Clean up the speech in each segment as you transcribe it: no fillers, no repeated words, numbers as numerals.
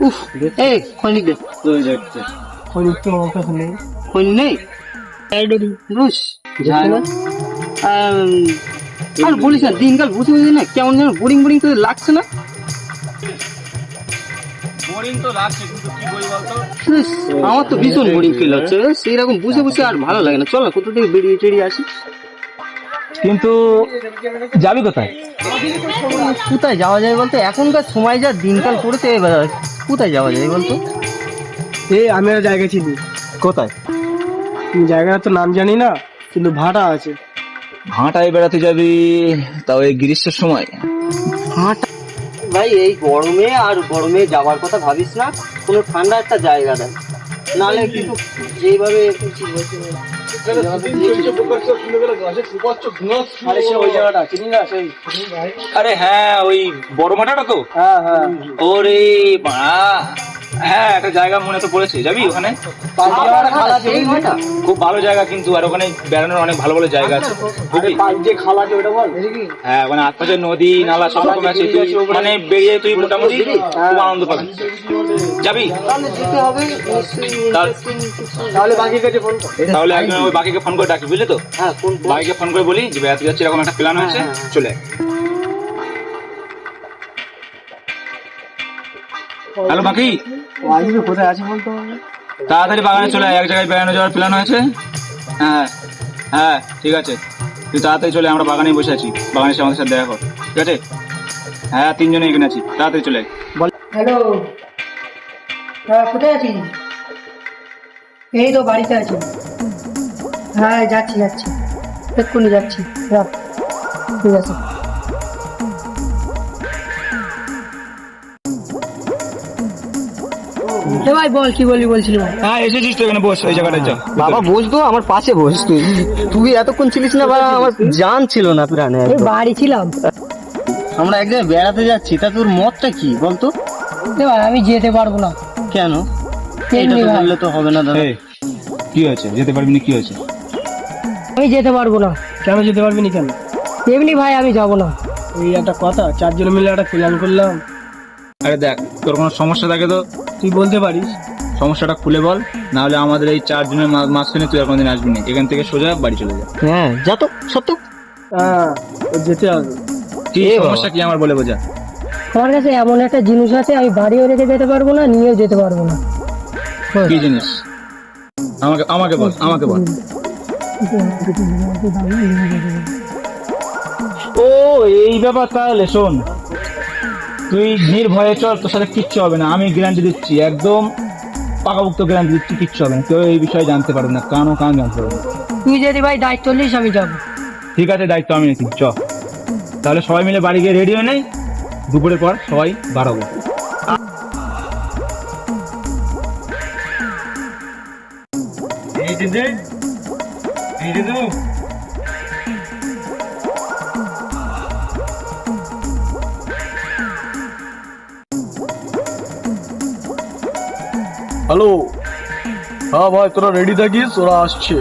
উফ, এই খৈনিক দে। খৈনিক তো আমার কাছে নেই। খৈনিক নেই? বুঝ আর বলিস না, দিনকাল বুঝে বুঝে না কেমন যেন বোরিং বোরিং তো লাগছে না? বোরিং তো লাগছে, কিন্তু কি করি বলতো? ইস, আমার তো ভীষণ বোরিং ফিল হচ্ছে, সেই রকম বুঝে বুঝে আর ভালো লাগে না। চল না, কোথা থেকে বেরিয়ে টেরিয়ে আসি। কিন্তু যাবি কোথায়? কোথায় যাওয়া যায় বলতো? এখনকার সময় যা দিনকাল পড়েছে, এবার কোথায় যাওয়া যায় বলতো? আমি একটা জায়গা চিনি। কোথায়? জায়গাটা তো নাম জানি না, কিন্তু ভাড়া আছে। ভাঁটায় বেড়াতে যাবি? তাও এই গ্রীষ্মের সময়? হাঁটা ভাই, এই গরমে আর গরমে যাওয়ার কথা ভাবিস না, কোনো ঠান্ডা একটা জায়গা দেয়, নাহলে কিন্তু যেভাবে ওই জায়গাটা চিনি না সেই। আরে হ্যাঁ, ওই বড় মাঠাটা তো? হ্যাঁ হ্যাঁ, ওরে বাড়া, হ্যাঁ একটা জায়গা মনে তো পড়েছে, যাবি ওখানে? খুব ভালো জায়গা কিন্তু, আর ওখানে বেড়ানোর অনেক ভালো ভালো জায়গা আছে। বুঝলি? খালা আছে ওটা বল। হ্যাঁ, ওখানে আশপাশে নদী নালা সব রকম আছে, তুই মানে বেরিয়ে তুই মোটামুটি খুব আনন্দ পাবি। যাবি? তাহলে যেতে হবে তাহলে বাকির কাছে ফোন কর। তাহলে একদম ওই বাকিকে ফোন করে ডাকি, বুঝলি তো? হ্যাঁ, ফোন বাকিকে ফোন করে বলি যে বেড়াতে যাচ্ছি, এরকম একটা প্ল্যান হয়েছে, চলে আয়। হ্যালো বাকি, কোথায় আছে বলতো? তাড়াতাড়ি বাগানে চলে আয়, এক জায়গায় বেড়ানো যাওয়ার প্ল্যান হয়েছে। হ্যাঁ হ্যাঁ, ঠিক আছে, তুই তাড়াতাড়ি চলে আয়, আমরা বাগানে বসে আছি, বাগানে এসে আমাদের সাথে দেখা কর, ঠিক আছে? হ্যাঁ, তিনজনে এখানে আছি, তাড়াতাড়ি চলে আয়। হ্যালো, কোথায় আছিস? এই তো বাড়িতে আছি। হ্যাঁ, যাচ্ছি এক্ষুনি যাচ্ছি। রাখ, ঠিক আছে। ভাই বল, কি বলছিলি? হ্যাঁ, এসেছিস তো এখানে, বস ওই জায়গাটায়, যা বাবা বস তো, আমার পাশে বস। তুই এতক্ষণ ছিলিস না বাবা, আমার জান ছিল না প্রাণে। এই বাড়ি ছিলাম। আমরা এক জায়গায় বেড়াতে যাচ্ছি, তা তোর মতটা কি বলতো? ভাই আমি যেতে পারবো না। কেন? এটা এমনি তো ভাই, বললে তো হবে না দাদা। এই, কি হয়েছে? যেতে পারবি না? কি হয়েছে? আমি যেতে পারবো না। কেন যেতে পারবি না কেন? এমনি ভাই আমি যাবো না। এই একটা কথা, চারজন মিলে একটা প্ল্যান করলাম। আরে দেখ, তোর কোনো সমস্যা থাকে তো তুই বলতে পারিস। সমস্যাটা খুলে বল, না হলে আমাদের এই 4 জনের মাঝখানে তুই আর কোনদিন আসবি না, এখান থেকে সোজা বাড়ি চলে যা। হ্যাঁ, যা তো সত্য। হ্যাঁ, তো যেতে হবে। কি সমস্যা কি আমার বলে বোঝা। আমার কাছে এমন একটা জিনিস আছে, আমি বাড়িও রেখে যেতে পারবো না, নিয়েও যেতে পারবো না। কি জিনিস? আমাকে বল। ও এই ব্যাপার, তাহলে শোন, তুই নির্ভয়ে চল, তোর সাথে কিচ্ছু হবে না, আমি গ্যারান্টি দিচ্ছি, একদম পাকাপোক্ত গ্যারান্টি দিচ্ছি, কিচ্ছু হবে না, কেউ এই বিষয়ে জানতে পারবে না, কান জানতে পারবে না। তুই যদি ভাই দায়িত্ব নিস আমি যাবো। ঠিক আছে, দায়িত্ব আমি নিচ্ছি, চ। তাহলে সবাই মিলে বাড়ি গিয়ে রেডি হয়ে নেই, দুপুরের পর সবাই বাড়াবো। হ্যালো, হ্যাঁ ভাই তোরা রেডি থাকিস, ওরা আসছে।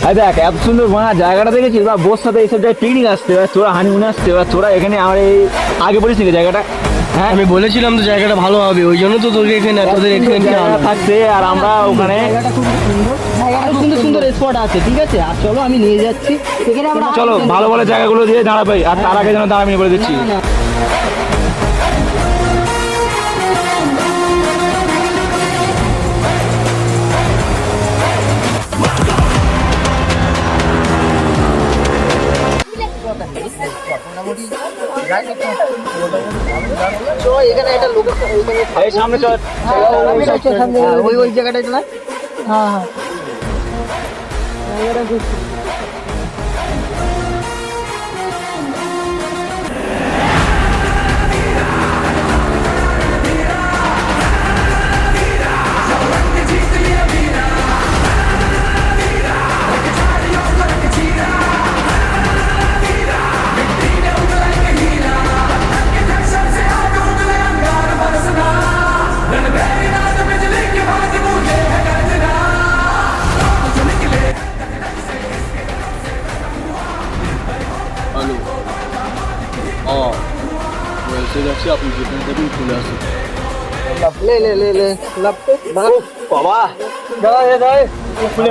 আরে দেখ, এত সুন্দর জায়গাটা দেখেছিস, বা বোর সাথে এইসব জায়গায় পিকনিক আসতে, এবার তোরা হানিমুনে আসতে, এবার তোরা এখানে আমার এই আগে বলিস নাকি জায়গাটা? হ্যাঁ, আমি বলেছিলাম তো জায়গাটা ভালো হবে, ওই জন্য তো তোকে এখানে তোদের এখানে জায়গা থাকছে, আর আমরা ওখানে আরো সুন্দর সুন্দর স্পট আছে, ঠিক আছে? আর চলো, আমি নিয়ে যাচ্ছি। এখানে আমরা চলো ভালো ভালো জায়গাগুলো দিয়ে দাঁড়াবে, আর তার আগে যেন দাঁড়াবি বলে দিচ্ছি। না, এই সামনে চল। ওই জায়গাটায় চলে। হ্যাঁ হ্যাঁ হ্যালো, এসে গেছি, আপনি যেখানে থাকেন চলে আসুন। ले ले ले ले लपटे বাবা खुले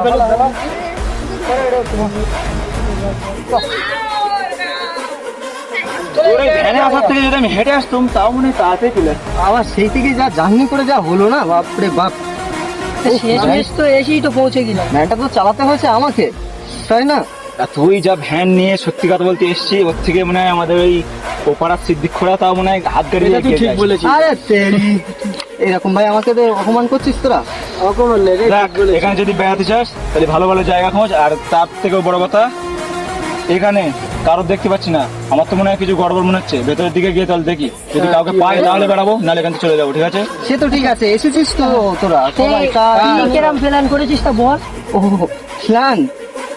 তোর এই ভ্যানে আসার থেকে যদি আমি হেঁটে আসতাম তাও মনে হয় তাড়াতাড়ি চলে আসতাম। আবার সেই থেকে যা জার্নি করে যা হলো না, বাপরে বাপ। শেষ তো এসেই তো পৌঁছে গেলাম। ভ্যানটা তো চালাতে হয়েছে আমাকে, তাই না? আর তুই যা ভ্যান নিয়ে সত্যি কথা বলতে এসছি, ওর থেকে মনে হয় আমাদের ওই ওপাড়ার সিদ্দিক খোড়া তাও মনে হয় হাত গাড়ি এটা তুই ঠিক বলেছিস। আরে তেরি, এরকম ভাই আমাকে তো অপমান করছিস তোরা। অকমান লেগে এখানে যদি বেড়াতে চাস তাহলে ভালো ভালো জায়গা খোঁজ। আর তার থেকেও বড় কথা, এখানে কারোর দেখতে পাচ্ছি না, আমার তো মনে হয় কিছু গড়বড় মনে হচ্ছে। ভেতরের দিকে গিয়ে তাহলে দেখি, যদি কাউকে পাই তাহলে বেড়াবো, নাহলে এখান থেকে চলে যাবো। ঠিক আছে? সে তো ঠিক আছে, এসেছিস তো তোরা সবাই। তুই কিরম প্ল্যান করেছিস তা বল। ও প্ল্যান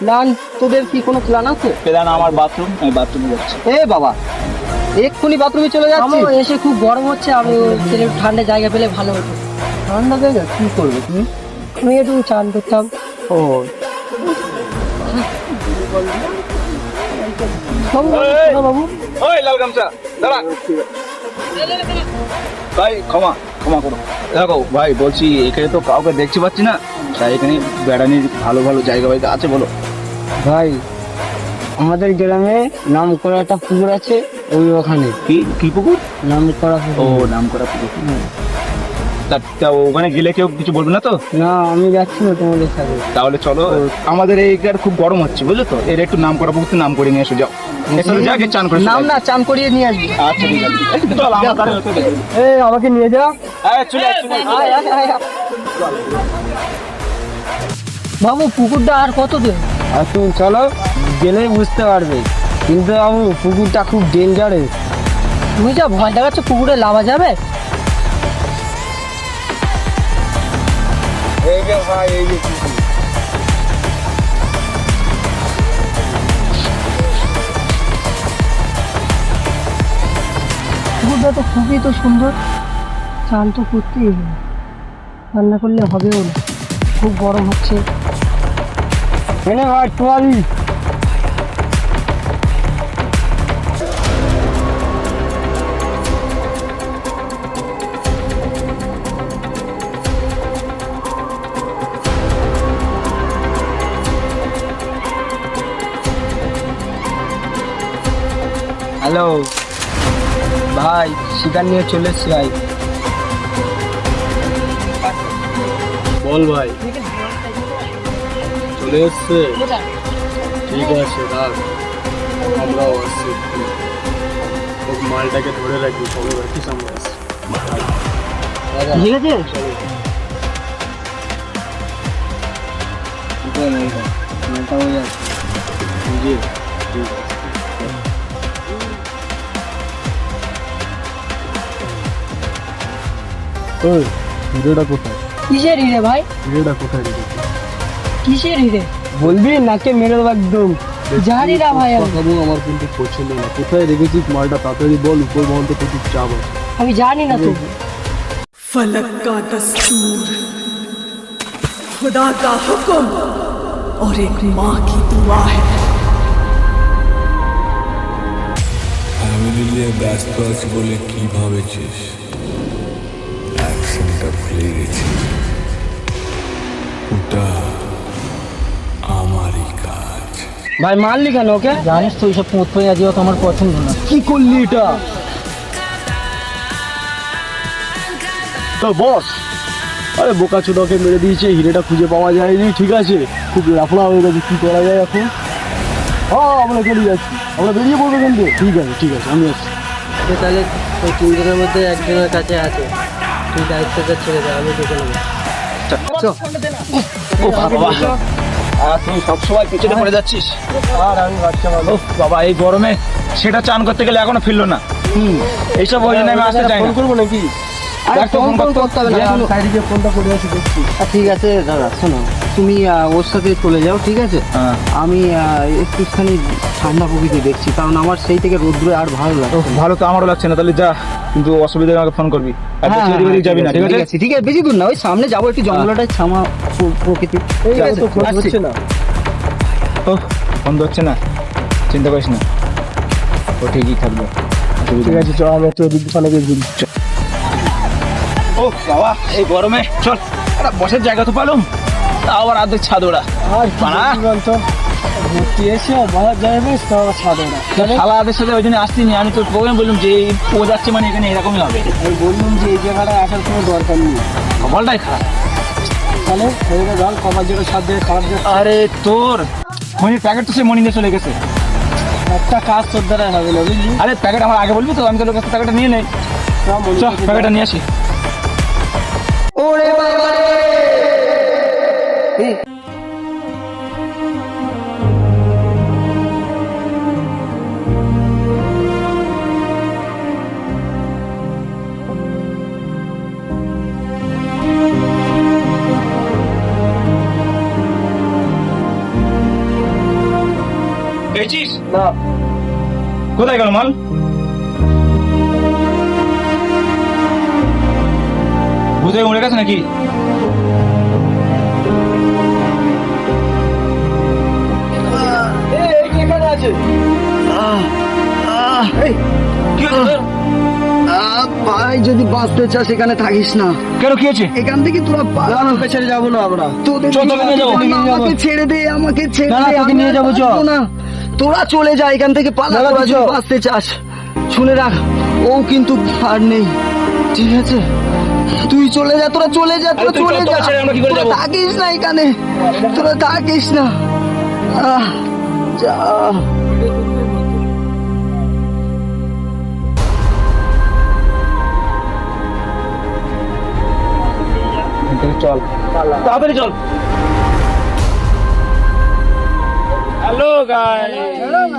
প্ল্যান, তোদের কি কোনো প্ল্যান আছে? পেদান আমার বাথরুম, আমি বাথরুমে যাচ্ছি। এ বাবা, এক্ষুনি বাথরুমে চলে যাচ্ছি? আমার এসে খুব গরম হচ্ছে, আমি একটু ঠান্ডা জায়গা পেলে ভালো হতো। ঠান্ডা জায়গা কি করবে তুমি? আমি একটু চান করতাম। ও বাবু ওই লাল গামছা দাঁড়া ভাই, ক্ষমা ক্ষমা করো। দেখো ভাই, বলছি এখানে তো কাউকে দেখতে পাচ্ছি না, তাই এখানে বেড়ানির ভালো ভালো জায়গা বাইরে আছে বলো। ভাই, আমাদের গ্রামে নাম করা একটা পুকুর আছে, ওই ওখানে। কি কি পুকুর? নাম করা ও, নাম করা পুকুর। তা ওখানে গেলে কেউ কিছু বলবে না তো? না, আমি যাচ্ছি না তোমাদের সাথে। তাহলে চলো, আমাদের এইখানে খুব গরম হচ্ছে বুঝলো তো, এর একটু নাম করা পুকুর নাম করে নিয়ে এসো, যাও। এসে যাকে চান করে নাম না, চান করিয়ে নিয়ে আসবি। আচ্ছা ঠিক আছে, চল আমার তাহলে হতে দে। এই আমাকে নিয়ে যা। চলে আয়, চলে আয়। আয়, আয়, আয়, আয়। বাবু পুকুরটা আর কত দূর? আর তুমি চলো, গেলেই বুঝতে পারবে। কিন্তু বাবু, পুকুরটা খুব ডেঞ্জারাস। তুমি যা ভয় দেখাচ্ছ, পুকুরে লাভা যাবে? এই যে ভাই, এই যে পুকুর। পুকুরটা তো খুবই তো সুন্দর, চান তো করতেই হবে, রান্না করলে হবেও না, খুব গরম হচ্ছে। এনে ভাই তোয়ালি। হ্যালো ভাই, শিকার নিয়ে চলে এসছি ভাই। বল ভাই, চলে এসছে? ঠিক আছে, রাখ, আমরাও আসছি। ওই মালটাকে ধরে রাখবি, চলো রাখিস, আমরা আসছি। ঠিক আছে, জি, ঠিক আছে। ওই হিরোটা কোথায়? কিসের হিরে ভাই? হিরোটা কোথায় রেখেছি? কিসের হিরে? বলবি নাকে মেরে দেবো একদম। জানি না ভাই, আমি কথাবো আমার কিন্তু পছন্দ না। কোথায় রেখেছিস মালটা তাড়াতাড়ি বল, উপর মহল তো প্রচুর চাপ আছে। আমি জানি না তো। फलक का दस्तूर, खुदा का हुक्म और एक माँ की दुआ है। ফ্যামিলি নিয়ে ব্যস্ত আছি বলে কি ভাবেছিস? অ্যাকশনটা ভুলে গেছি, ওটা আমারই কাজ। ভাই মারলি কেন ওকে? জানিস তো এইসব পোঁত আজও তো আমার পছন্দ না। কি করলি এটা? তো বস, আরে বোকা ছোটকে মেরে দিয়েছে, হিরেটা খুঁজে পাওয়া যায়নি। ঠিক আছে, খুব লাফড়া হয়ে গেছে, কি করা যায় এখন? আমরা চলে যাচ্ছি, আমরা বেরিয়ে পড়বো কিন্তু। ঠিক আছে ঠিক আছে, আমি আসছি। তাহলে ওই তিনজনের মধ্যে একজনের কাছে আছে, তুই দায়িত্বটা ছেড়ে দে, আমি দেখে নেবো। ও বাবা, তুই সবসময় পিছনে পড়ে যাচ্ছিস। আর আমি বাচ্চা ও বাবা, এই গরমে সেটা চান করতে গেলে এখনো ফিরলো না। এইসব ওই জন্য আমি আসতে চাই ফোন না। করবো নাকি? আরে দেখ তো ফোন ফোন করতে হবে না, আমি শোনো। সাইডে ফোনটা করে আছি, দেখছি। ঠিক আছে দাদা, শোনো, তুমি ওর সাথে চলে যাও, ঠিক আছে? হ্যাঁ। আমি একটুখানি ঠান্ডা প্রকৃতি দেখছি, কারণ আমার সেই থেকে রোদ্রে আর ভালো লাগে। ভালো তো আমারও লাগছে না, তাহলে যা, কিন্তু অসুবিধা হলে আমাকে ফোন করবি। আর হ্যাঁ, বেশি এদিক ওদিক যাবি না, ঠিক আছে? ঠিক আছে, বেশি দূর না, ওই সামনে যাবো, একটু জঙ্গলটায় ছামা প্রকৃতি। ঠিক আছে, তো ফোন আসছি। হচ্ছে না। ও বন্ধ হচ্ছে না, চিন্তা করিস না, ও ঠিকই থাকবে। ঠিক আছে, চল আমি একটু ওদিক দোকানে গিয়ে ঘুরি। ও বাবা, এই গরমে চল একটা বসার জায়গা তো পালুম, আবার আর্ধেক ছাদ ওরা। আর বাড়া। কি বলতো, ঘুরতে এসে বাজার যাই বেশ, তো আবার ছাদে না। শালাদের সাথে ওই জন্য আসছিনি, আমি তো প্রোগ্রাম বললাম যে ও যাচ্ছে মানে এখানে এরকমই হবে। আমি বললাম যে এই জায়গাটায় আসার কোনো দরকার নেই, কপালটাই খারাপ। তাহলে শরীরে জল কমার জন্য সব জায়গায় খাবার যাচ্ছে। আরে তোর খনির প্যাকেট তো সে মর্নিংয়ে চলে গেছে। একটা কাজ তোর দ্বারা হবে না, বুঝলি? আরে প্যাকেট আমার আগে বলবি তো, আমি তোর কাছে প্যাকেটটা নিয়ে নেই। সব মনে চল করতে প্যাকেটটা নিয়ে আসি। ওরে বাবা রে! এই, পেয়েছিস? না, কোথায় গেল মাল? বুঝে উড়ে গেছে নাকি? এই কি এখানে আছে? এই, কি হয়েছে তোর? ভাই যদি বাঁচতে চাস এখানে থাকিস না, কেন কি হয়েছে? এখান থেকে তোরা পালা। তোকে ছেড়ে যাবো না আমরা। তোদের চল, তোকে নিয়ে যাবো। না, আমাকে ছেড়ে দে, আমাকে ছেড়ে না, না, দে, তোকে আমি নিয়ে আর যাবো, চ। বাঁচবো না। তোরা চলে যা এখান থেকে, পালা, না, না, তোরা তুই যদি চ। বাঁচতে চাস। শুনে রাখ, ও কিন্তু আর নেই, ঠিক আছে? তুই চলে যা, তোরা চলে যা, তোরা আরে তুই চলে চল, যা, তোকে ছেড়ে আমরা কি করে তোরা যাবো? থাকিস না এখানে, তোরা থাকিস না। যা। চল তাড়াতাড়ি চল। Hello guys.